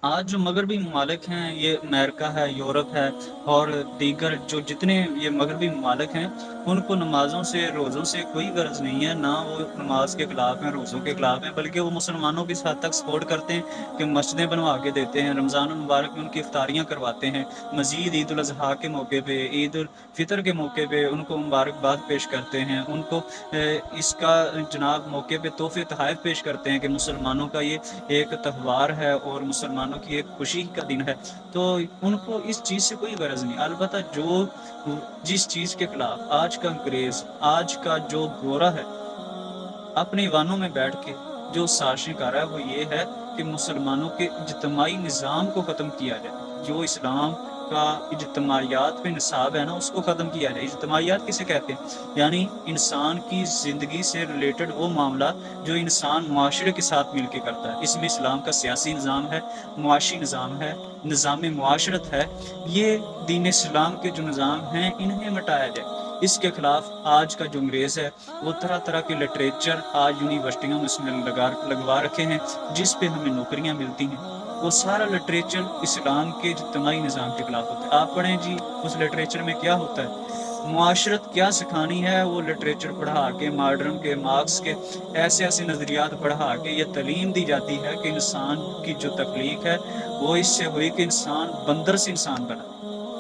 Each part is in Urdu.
آج جو مغربی ممالک ہیں، یہ امریکہ ہے، یورپ ہے اور دیگر جو جتنے یہ مغربی ممالک ہیں، ان کو نمازوں سے روزوں سے کوئی غرض نہیں ہے، نہ وہ نماز کے خلاف ہیں، روزوں کے خلاف ہیں، بلکہ وہ مسلمانوں کی اس حد تک سپورٹ کرتے ہیں کہ مسجدیں بنوا کے دیتے ہیں، رمضان المبارک میں ان کی افطاریاں کرواتے ہیں، مزید عید الاضحیٰ کے موقع پہ، عید الفطر کے موقع پہ ان کو مبارکباد پیش کرتے ہیں، ان کو اس کا جناب موقع پہ تحفے تحائف پیش کرتے ہیں کہ مسلمانوں کا یہ ایک تہوار ہے اور مسلمانوں کی ایک خوشی کا دن ہے۔ تو ان کو اس چیز سے کوئی غرض نہیں، البتہ جو جس چیز کے خلاف آج کا انگریز، آج کا جو گورا ہے، اپنے ایوانوں میں بیٹھ کے جو سازشیں کر رہا ہے، وہ یہ ہے کہ مسلمانوں کے اجتماعی نظام کو ختم کیا جائے۔ جو اسلام کا اجتماعیات پہ نصاب ہے نا، اس کو ختم کیا جائے۔ اجتماعیات کسے کہتے ہیں؟ یعنی انسان کی زندگی سے ریلیٹڈ وہ معاملہ جو انسان معاشرے کے ساتھ مل کے کرتا ہے۔ اس میں اسلام کا سیاسی نظام ہے، معاشی نظام ہے، نظام معاشرت ہے۔ یہ دین اسلام کے جو نظام ہیں، انہیں مٹایا جائے۔ اس کے خلاف آج کا جو انگریز ہے، وہ طرح طرح کے لٹریچر آج یونیورسٹیوں میں اس میں لگوا رکھے ہیں، جس پہ ہمیں نوکریاں ملتی ہیں۔ وہ سارا لٹریچر اسلام کے اجتماعی نظام کے خلاف ہوتا ہے۔ آپ پڑھیں جی، اس لٹریچر میں کیا ہوتا ہے، معاشرت کیا سکھانی ہے، وہ لٹریچر پڑھا کے، ماڈرن کے، مارکس کے ایسے نظریات پڑھا کے یہ تعلیم دی جاتی ہے کہ انسان کی جو تخلیق ہے وہ اس سے ہوئی کہ انسان بندر سے انسان بنا۔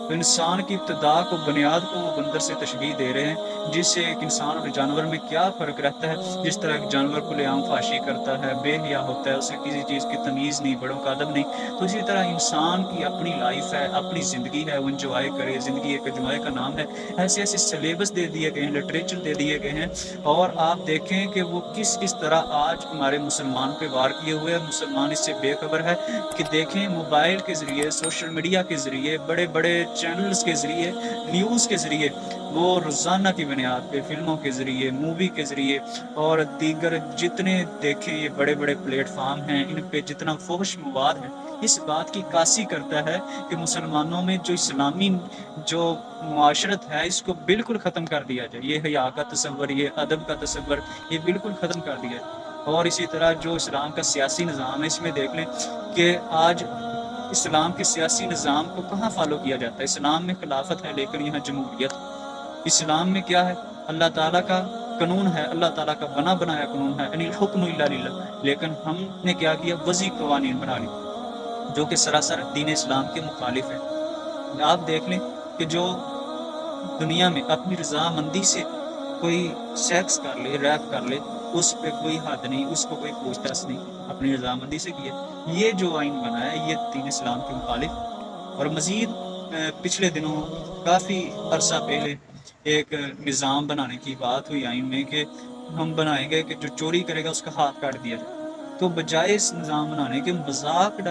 تو انسان کی ابتدا کو، بنیاد کو وہ بندر سے تشبیہ دے رہے ہیں، جس سے ایک انسان اور جانور میں کیا فرق رہتا ہے۔ جس طرح ایک جانور کھلے عام فحاشی کرتا ہے، بے حیا ہوتا ہے، اسے کسی چیز کی تمیز نہیں، بڑوں کا ادب نہیں، تو اسی طرح انسان کی اپنی لائف ہے، اپنی زندگی ہے، وہ انجوائے کرے۔ زندگی ایک انجوائے کا نام ہے۔ ایسے سلیبس دے دیے گئے ہیں، لٹریچر دے دیے گئے ہیں، اور آپ دیکھیں کہ وہ کس طرح آج ہمارے مسلمان پہ وار کیے ہوئے ہیں۔ مسلمان اس سے بے خبر ہے کہ دیکھیں موبائل کے ذریعے، سوشل میڈیا کے ذریعے، بڑے بڑے چینلز کے ذریعے، نیوز کے ذریعے، وہ روزانہ کی بنیاد پہ فلموں کے ذریعے، مووی کے ذریعے اور دیگر جتنے دیکھیں یہ بڑے بڑے پلیٹ فارم ہیں، ان پہ جتنا فحش مواد ہے، اس بات کی عکاسی کرتا ہے کہ مسلمانوں میں جو اسلامی جو معاشرت ہے، اس کو بالکل ختم کر دیا جائے۔ یہ حیا کا تصور، یہ ادب کا تصور، یہ بالکل ختم کر دیا جائے۔ اور اسی طرح جو اسلام کا سیاسی نظام ہے، اس میں دیکھ لیں کہ آج اسلام کے سیاسی نظام کو کہاں فالو کیا جاتا ہے۔ اسلام میں خلافت ہے، لیکن یہاں جمہوریت۔ اسلام میں کیا ہے، اللہ تعالیٰ کا قانون ہے، اللہ تعالیٰ کا بنایا قانون ہے، ان الحکم الا للہ، لیکن ہم نے کیا کیا، وضعی قوانین بنا لی جو کہ سراسر دین اسلام کے مخالف ہے۔ آپ دیکھ لیں کہ جو دنیا میں اپنی رضامندی سے کوئی سیکس کر لے، ریپ کر لے، اس پہ کوئی حد نہیں، اس کو کوئی پوچھ تاچھ نہیں، اپنی رضامندی سے کیا۔ یہ جو آئین بنا ہے، یہ دین اسلام کے مخالف۔ اور مزید پچھلے دنوں کافی عرصہ پہلے ایک نظام بنانے کی بات ہوئی آئین میں کہ ہم بنائیں گے کہ جو چوری کرے گا اس کا ہاتھ کاٹ دیا جائے۔ تو بجائے اس نظام بنانے کے مذاق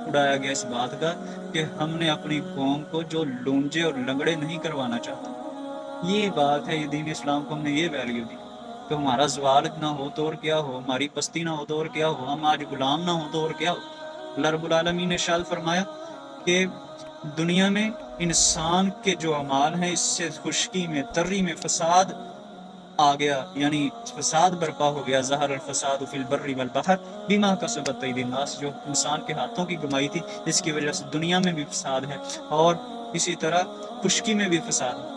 اڑایا گیا اس بات کا کہ ہم نے اپنی قوم کو جو لونجے اور لنگڑے نہیں کروانا چاہتے۔ یہ بات ہے، یہ دین اسلام کو ہم نے یہ ویلیو دی۔ تو ہمارا زوال نہ ہو تو اور کیا ہو، ہماری پستی نہ ہو تو اور کیا ہو، ہم آج غلام نہ ہو تو اور کیا ہو۔ اللہ رب العالمین نے ارشاد فرمایا کہ دنیا میں انسان کے جو اعمال ہیں، اس سے خشکی میں، تری میں فساد آ گیا، یعنی فساد برپا ہو گیا۔ ظہر الفساد فی البر والبحر بما کسبت ایدی الناس، جو انسان کے ہاتھوں کی کمائی تھی، جس کی وجہ سے دنیا میں بھی فساد ہے اور اسی طرح خشکی میں بھی فساد ہے۔